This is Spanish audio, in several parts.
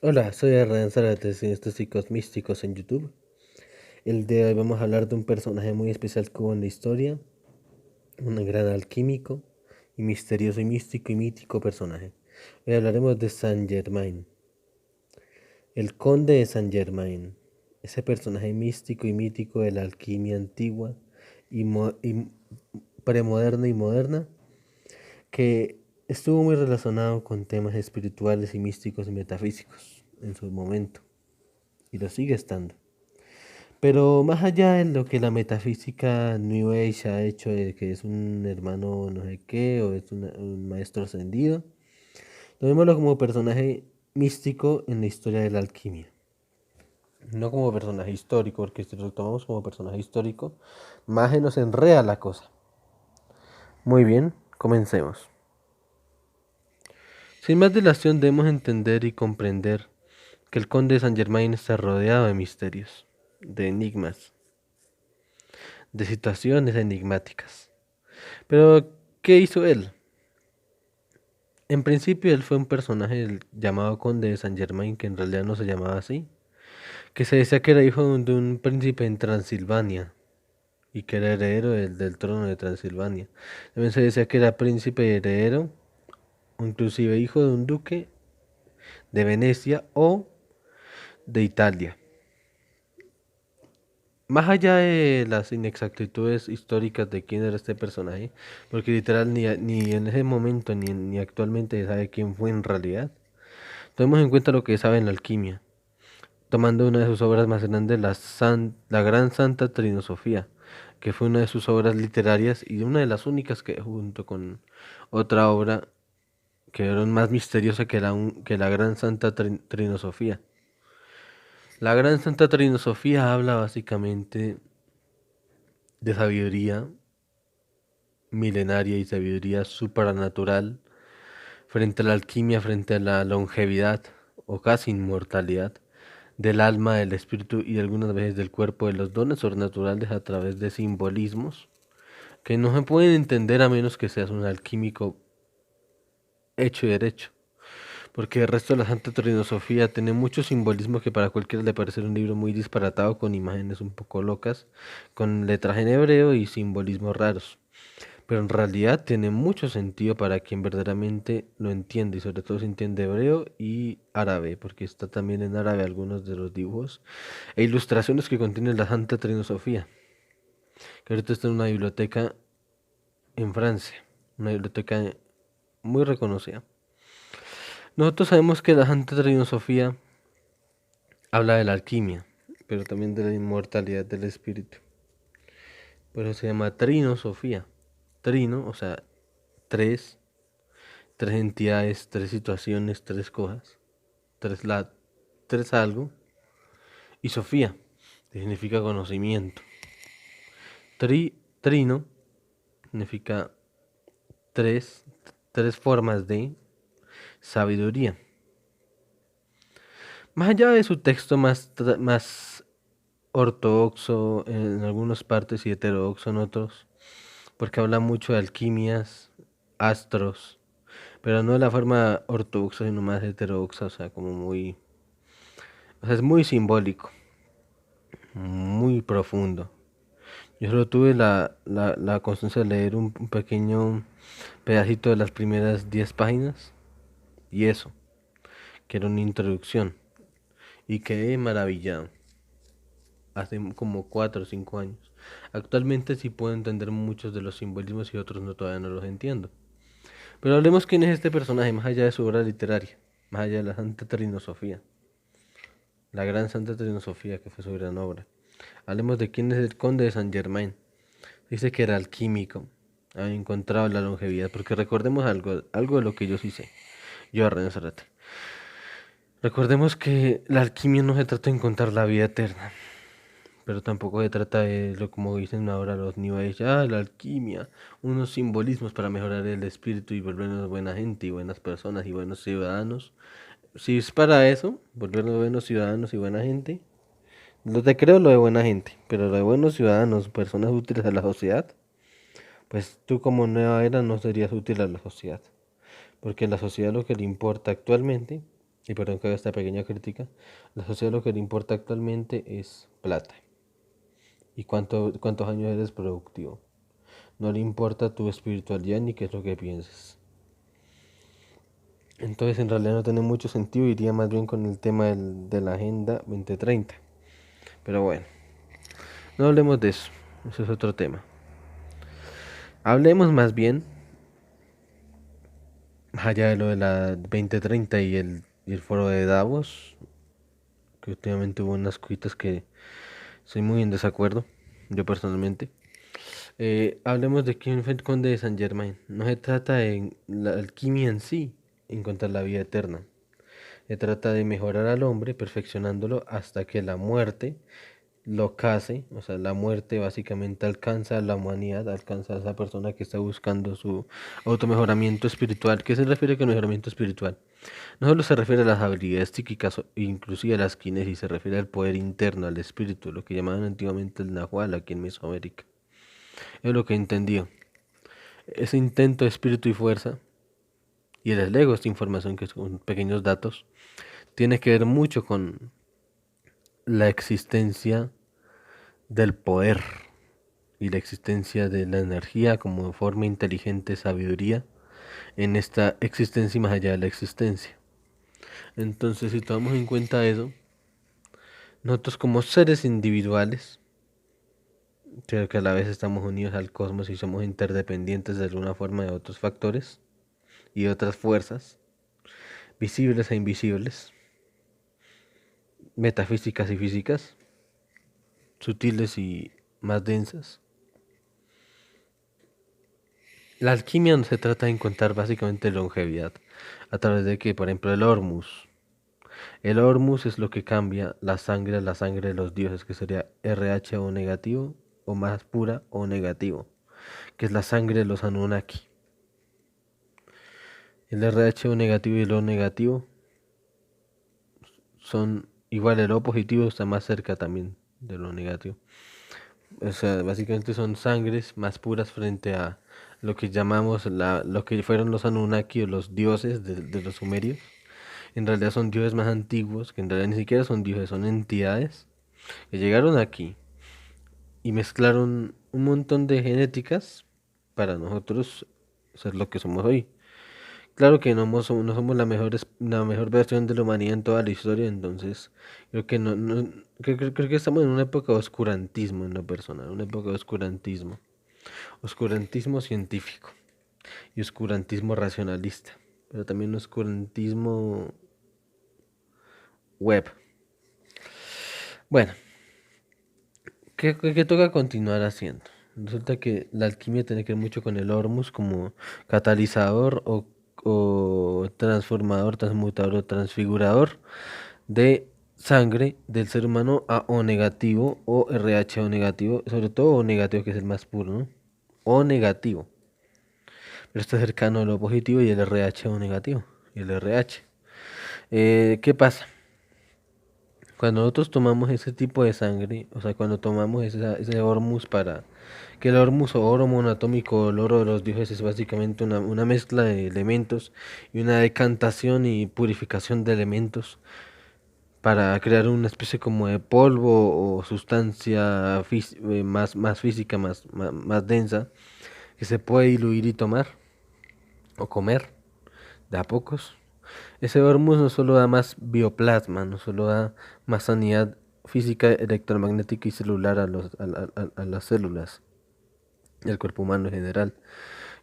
Hola, soy Arran Zarates en estos Psicos Místicos en YouTube. El de hoy vamos a hablar de un personaje muy especial que hubo en la historia, un gran alquímico y misterioso y místico y mítico personaje. Hoy hablaremos de Saint Germain, el conde de Saint Germain, ese personaje místico y mítico de la alquimia antigua y premoderna y moderna, que estuvo muy relacionado con temas espirituales y místicos y metafísicos en su momento, y lo sigue estando. Pero más allá de lo que la metafísica New Age ha hecho de que es un hermano no sé qué o es un maestro ascendido, tomémoslo como personaje místico en la historia de la alquimia. No como personaje histórico, porque si lo tomamos como personaje histórico, más se nos enreda la cosa. Muy bien, comencemos. Sin más dilación debemos entender y comprender que el conde de Saint Germain está rodeado de misterios, de enigmas, de situaciones enigmáticas. Pero, ¿qué hizo él? En principio él fue un personaje llamado Conde de Saint Germain, que en realidad no se llamaba así, que se decía que era hijo de un príncipe en Transilvania y que era heredero del trono de Transilvania. También se decía que era príncipe heredero, o inclusive hijo de un duque de Venecia o de Italia. Más allá de las inexactitudes históricas de quién era este personaje, porque literal ni en ese momento ni actualmente se sabe quién fue en realidad, tomemos en cuenta lo que sabe en la alquimia, tomando una de sus obras más grandes, la Gran Santa Trinosofía, que fue una de sus obras literarias y una de las únicas que, junto con otra obra que era más misteriosa que la Gran Santa Trinosofía. La Gran Santa Trinosofía habla básicamente de sabiduría milenaria y sabiduría supernatural frente a la alquimia, frente a la longevidad o casi inmortalidad del alma, del espíritu y algunas veces del cuerpo, de los dones sobrenaturales a través de simbolismos que no se pueden entender a menos que seas un alquímico hecho y derecho. Porque el resto de la Santa Trinosofía tiene muchos simbolismos que para cualquiera le parece un libro muy disparatado, con imágenes un poco locas, con letras en hebreo y simbolismos raros. Pero en realidad tiene mucho sentido para quien verdaderamente lo entiende, y sobre todo si entiende hebreo y árabe, porque está también en árabe algunos de los dibujos e ilustraciones que contiene la Santa Trinosofía, que ahorita está en una biblioteca en Francia, una biblioteca muy reconocida. Nosotros sabemos que la Santa Trinosofía habla de la alquimia, pero también de la inmortalidad del espíritu. Por eso se llama Trinosofía. Trino, o sea, tres, tres entidades, tres situaciones, tres cosas, tres, tres algo. Y Sofía, que significa conocimiento. Trino significa tres, tres formas de sabiduría. Más allá de su texto más ortodoxo en algunas partes y heterodoxo en otros, porque habla mucho de alquimias, astros, pero no de la forma ortodoxa, sino más heterodoxa, o sea, como muy... O sea, es muy simbólico, muy profundo. Yo solo tuve la constancia de leer un pequeño pedacito de las primeras 10 páginas, y eso, que era una introducción, y quedé maravillado, hace como 4 o 5 años. Actualmente sí puedo entender muchos de los simbolismos y otros no, todavía no los entiendo. Pero hablemos quién es este personaje, más allá de su obra literaria, más allá de la Santa Trinosofía, la gran Santa Trinosofía que fue su gran obra. Hablemos de quién es el conde de Saint Germain. Dice que era alquímico, había encontrado la longevidad, porque recordemos algo de lo que yo sí sé, yo Arren Zárate. Recordemos que la alquimia no se trata de encontrar la vida eterna, pero tampoco se trata de lo como dicen ahora los New Age, la alquimia, unos simbolismos para mejorar el espíritu y volvernos buena gente y buenas personas y buenos ciudadanos. Si es para eso, volvernos buenos ciudadanos y buena gente, lo te creo lo de buena gente, pero lo de buenos ciudadanos, personas útiles a la sociedad, pues tú como nueva era no serías útil a la sociedad, porque a la sociedad lo que le importa actualmente y perdón que haga esta pequeña crítica, la sociedad lo que le importa actualmente es plata y cuántos años eres productivo. No le importa tu espiritualidad ni qué es lo que pienses. Entonces en realidad no tiene mucho sentido, iría más bien con el tema de la Agenda 2030. Pero bueno, no hablemos de eso es otro tema. Hablemos más bien, más allá de lo de la 2030 y el foro de Davos, que últimamente hubo unas cuitas que soy muy en desacuerdo, yo personalmente. Hablemos de quién fue el conde de Saint Germain. No se trata de la alquimia en sí, encontrar la vida eterna. Se trata de mejorar al hombre, perfeccionándolo hasta que la muerte lo case, o sea, la muerte básicamente alcanza a la humanidad, alcanza a esa persona que está buscando su automejoramiento espiritual. ¿Qué se refiere con mejoramiento espiritual? No solo se refiere a las habilidades psíquicas, inclusive a las quinesis, se refiere al poder interno, al espíritu, lo que llamaban antiguamente el Nahual aquí en Mesoamérica. Es lo que he entendido. Ese intento de espíritu y fuerza, y les lego esta información que son pequeños datos, tiene que ver mucho con la existencia del poder y la existencia de la energía como forma inteligente sabiduría en esta existencia y más allá de la existencia. Entonces, si tomamos en cuenta eso, nosotros como seres individuales, creo que a la vez estamos unidos al cosmos y somos interdependientes de alguna forma de otros factores y otras fuerzas, visibles e invisibles, metafísicas y físicas, sutiles y más densas. La alquimia no se trata de encontrar básicamente longevidad, a través de que, por ejemplo, el Hormuz. El Hormuz es lo que cambia la sangre de los dioses, que sería RH o negativo, o más pura o negativo, que es la sangre de los Anunnaki. El RH o negativo y el O negativo son igual, el O positivo está más cerca también de lo negativo. O sea, básicamente son sangres más puras frente a lo que llamamos lo que fueron los Anunnaki o los dioses de los sumerios. En realidad son dioses más antiguos, que en realidad ni siquiera son dioses, son entidades que llegaron aquí y mezclaron un montón de genéticas para nosotros ser lo que somos hoy. Claro que no somos la mejor versión de la humanidad en toda la historia, entonces creo que creo que estamos en una época de oscurantismo en lo personal, una época de oscurantismo, oscurantismo científico y oscurantismo racionalista, pero también oscurantismo web. Bueno, ¿qué toca continuar haciendo? Resulta que la alquimia tiene que ver mucho con el hormus como catalizador o transformador, transmutador o transfigurador de sangre del ser humano a O negativo o RH O negativo, sobre todo O negativo que es el más puro, ¿no? O negativo, pero está cercano a lo positivo y el RH O negativo y el RH. ¿Qué pasa? Cuando nosotros tomamos ese tipo de sangre, o sea, cuando tomamos ese hormus para... Que el hormus o oro monoatómico, el oro de los dioses, es básicamente una mezcla de elementos y una decantación y purificación de elementos para crear una especie como de polvo o sustancia más física, más densa, que se puede diluir y tomar o comer de a pocos. Ese hormus no solo da más bioplasma, no solo da más sanidad física, electromagnética y celular a las células del cuerpo humano en general.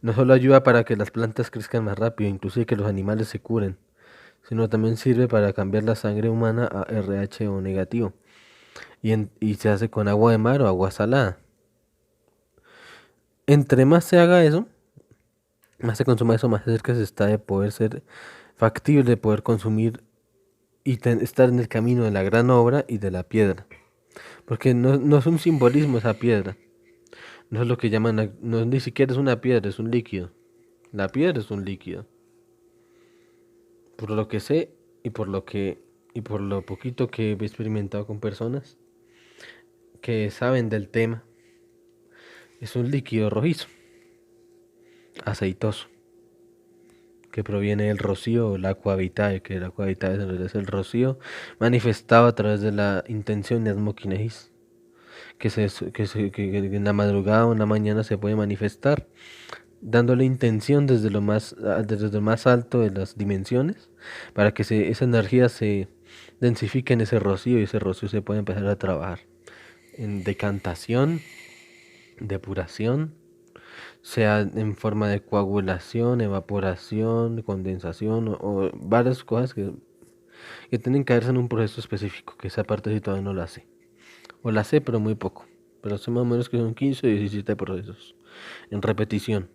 No solo ayuda para que las plantas crezcan más rápido, inclusive que los animales se curen, sino también sirve para cambiar la sangre humana a RH o negativo. Y se hace con agua de mar o agua salada. Entre más se haga eso, más se consuma eso, más cerca se está de poder ser factible, de poder consumir y estar en el camino de la gran obra y de la piedra. Porque no es un simbolismo esa piedra. No es lo que llaman, no ni siquiera es una piedra, es un líquido. La piedra es un líquido. Por lo que sé y por lo poquito que he experimentado con personas que saben del tema, es un líquido rojizo, aceitoso. que proviene del rocío, o el aqua vitae, que el aqua vitae en realidad es el rocío, manifestado a través de la intención de asmoquinesis, que en la madrugada o en la mañana se puede manifestar, dándole intención desde lo más alto de las dimensiones, para que esa energía se densifique en ese rocío y ese rocío se pueda empezar a trabajar en decantación, depuración, sea en forma de coagulación, evaporación, condensación o varias cosas que tienen que verse en un proceso específico, que esa parte sí todavía no la sé. O la sé, pero muy poco. Pero sé más o menos que son 15 o 17 procesos en repetición.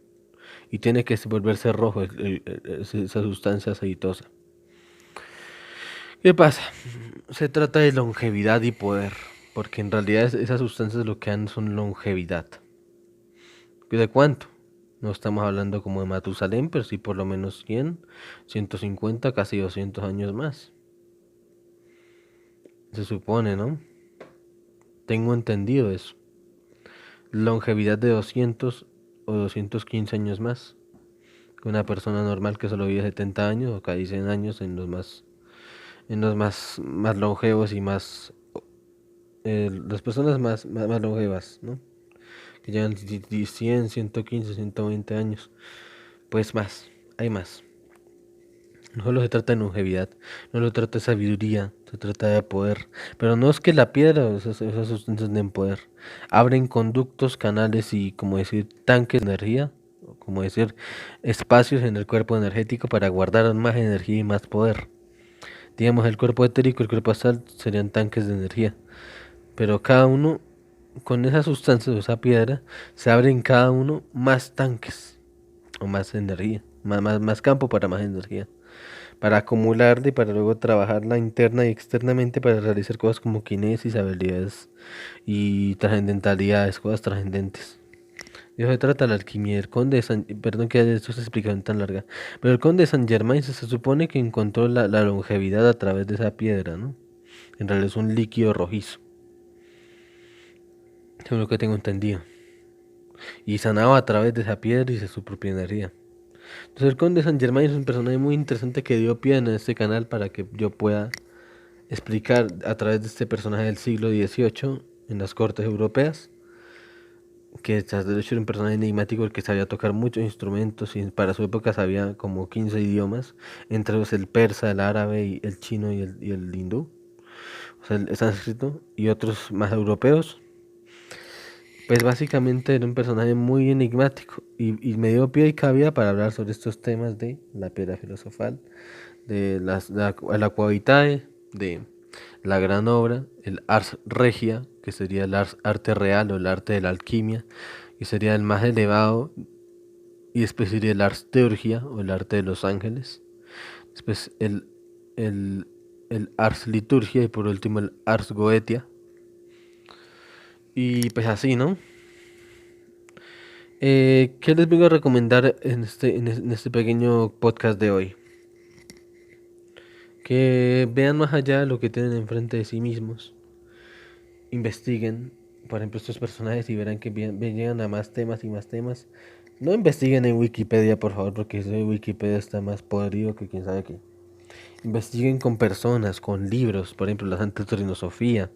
Y tiene que volverse rojo esa sustancia aceitosa. ¿Qué pasa? Se trata de longevidad y poder, porque en realidad esas sustancias lo que dan son longevidad. ¿De cuánto? No estamos hablando como de Matusalén, pero sí por lo menos 100, 150, casi 200 años más. Se supone, ¿no? Tengo entendido eso. Longevidad de 200 o 215 años más que una persona normal que solo vive 70 años o casi 100 años más longevos y las personas más longevas, ¿no? Que llevan 100, 115, 120 años. Pues más, hay más. No solo se trata de longevidad, no solo trata de sabiduría, se trata de poder. Pero no es que la piedra o esas sustancias den poder. Abren conductos, canales y, como decir, tanques de energía, o como decir, espacios en el cuerpo energético para guardar más energía y más poder. Digamos, el cuerpo etérico y el cuerpo astral serían tanques de energía. Pero cada uno, con esas sustancias o esa piedra, se abren cada uno más tanques o más energía, más campo para más energía, para acumularla y para luego trabajarla interna y externamente para realizar cosas como kinesis, habilidades y trascendentalidades, cosas trascendentes. De eso se trata la alquimia. El conde de perdón que esto se explicación tan larga, pero el conde de Saint Germain se supone que encontró la longevidad a través de esa piedra, ¿no? En realidad es un líquido rojizo, según lo que tengo entendido. Y sanaba a través de esa piedra y de su propia energía. Entonces el conde de Saint Germain es un personaje muy interesante que dio pie en este canal para que yo pueda explicar a través de este personaje del siglo XVIII en las cortes europeas, que tras de hecho era un personaje enigmático el que sabía tocar muchos instrumentos y para su época sabía como 15 idiomas, entre ellos el persa, el árabe, y el chino y el hindú, o sea, el sánscrito y otros más europeos. Pues básicamente era un personaje muy enigmático y me dio pie y cabida para hablar sobre estos temas de la piedra filosofal, de el Aqua Vitae, de la gran obra, el Ars Regia, que sería el arte real o el arte de la alquimia, y sería el más elevado, y después sería el Ars Teurgia o el arte de los ángeles, después el, el Ars Liturgia y por último el Ars Goetia. Y pues así, ¿no? ¿Qué les vengo a recomendar en este pequeño podcast de hoy? Que vean más allá de lo que tienen enfrente de sí mismos, investiguen, por ejemplo, estos personajes y verán que llegan a más temas y más temas. No investiguen en Wikipedia, por favor, porque eso de Wikipedia está más podrido que quién sabe qué. Investiguen con personas, con libros, por ejemplo, la Santa Trinosofía,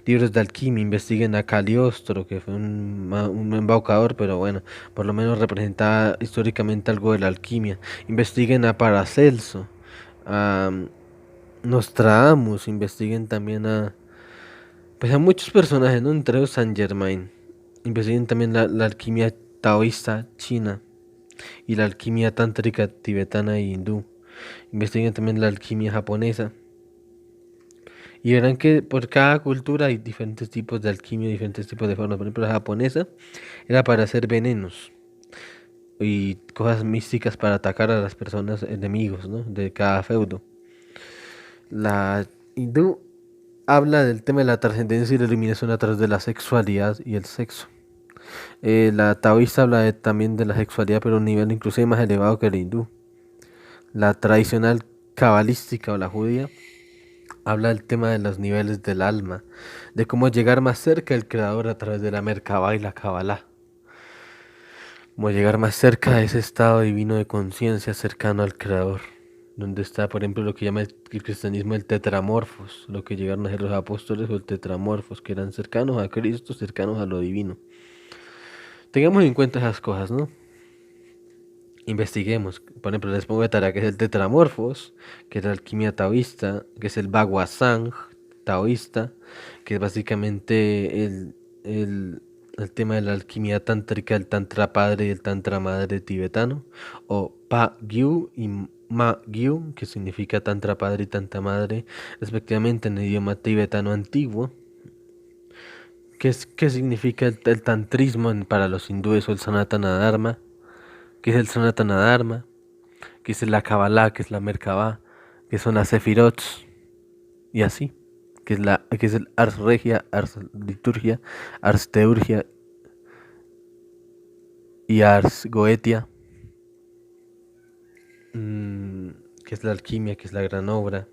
libros de alquimia. Investiguen a Caliostro, que fue un embaucador, pero bueno, por lo menos representaba históricamente algo de la alquimia. Investiguen a Paracelso, a Nostradamus, investiguen también pues a muchos personajes, ¿no? Entre ellos Saint Germain. Investiguen también la alquimia taoísta china y la alquimia tántrica tibetana e hindú. Investiguen también la alquimia japonesa. Y verán que por cada cultura hay diferentes tipos de alquimia, diferentes tipos de formas. Por ejemplo, la japonesa era para hacer venenos y cosas místicas para atacar a las personas enemigos, ¿no? De cada feudo. La hindú habla del tema de la trascendencia y la eliminación a través de la sexualidad y el sexo. La taoísta habla también de la sexualidad, pero a un nivel inclusive más elevado que el hindú. La tradicional cabalística o la judía habla del tema de los niveles del alma, de cómo llegar más cerca del creador a través de la Merkabah y la Kabbalah. como llegar más cerca de ese estado divino de conciencia cercano al Creador, donde está, por ejemplo, lo que llama el cristianismo el tetramorfos, lo que llegaron a ser los apóstoles o el tetramorfos, que eran cercanos a Cristo, cercanos a lo divino. Tengamos en cuenta esas cosas, ¿no? Investiguemos. Por ejemplo, les pongo de tarea que es el tetramorfos, que es la alquimia taoísta, que es el Bagua-Sang taoísta, que es básicamente el tema de la alquimia tántrica, el tantra padre y el tantra madre tibetano, o Pa-Gyu y Ma-Gyu, que significa tantra padre y tantra madre, respectivamente en el idioma tibetano antiguo. ¿Qué significa el tantrismo para los hindúes o el Sanatana Dharma? ¿Qué es el Sanatana Dharma? ¿Qué es la Kabbalah? ¿Qué es la Merkabah? ¿Qué son las Sefirots? Y así. ¿Qué es el Ars Regia, Ars Liturgia, Ars Teurgia y Ars Goetia? ¿Qué es la alquimia? ¿Qué es la gran obra?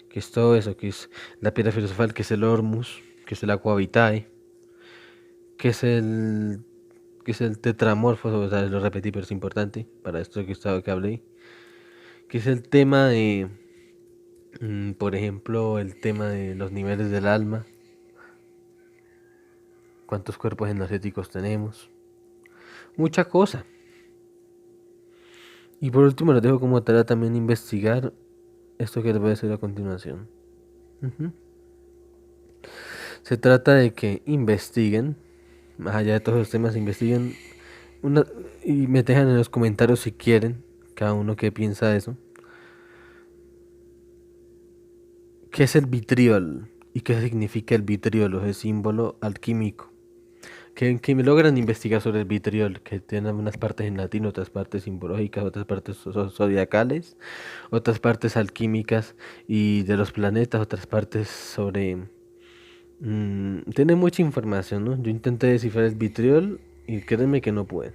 ¿Qué es todo eso? ¿Qué es la piedra filosofal? ¿Qué es el Hormus? ¿Qué es el Aqua Vitae? ¿Qué es el tetramorfo? O sea, lo repetí, pero es importante para esto que hablé. ¿Qué es el tema de, por ejemplo, el tema de los niveles del alma? ¿Cuántos cuerpos energéticos tenemos? Mucha cosa. Y por último les dejo como tarea también investigar esto que les voy a decir a continuación. Ujú. Se trata de que investiguen, más allá de todos los temas, investiguen una, y me dejan en los comentarios si quieren, cada uno que piensa de eso. ¿Qué es el vitriol? ¿Y qué significa el vitriol? O ese símbolo alquímico. Que me logran investigar sobre el vitriol, que tiene unas partes en latín, otras partes simbológicas, otras partes zodiacales, otras partes alquímicas y de los planetas, otras partes sobre... tiene mucha información, ¿no? Yo intenté descifrar el vitriol y créanme que no pude,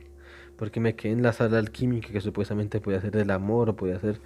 porque me quedé en la sala alquímica que supuestamente puede hacer del amor o puede hacer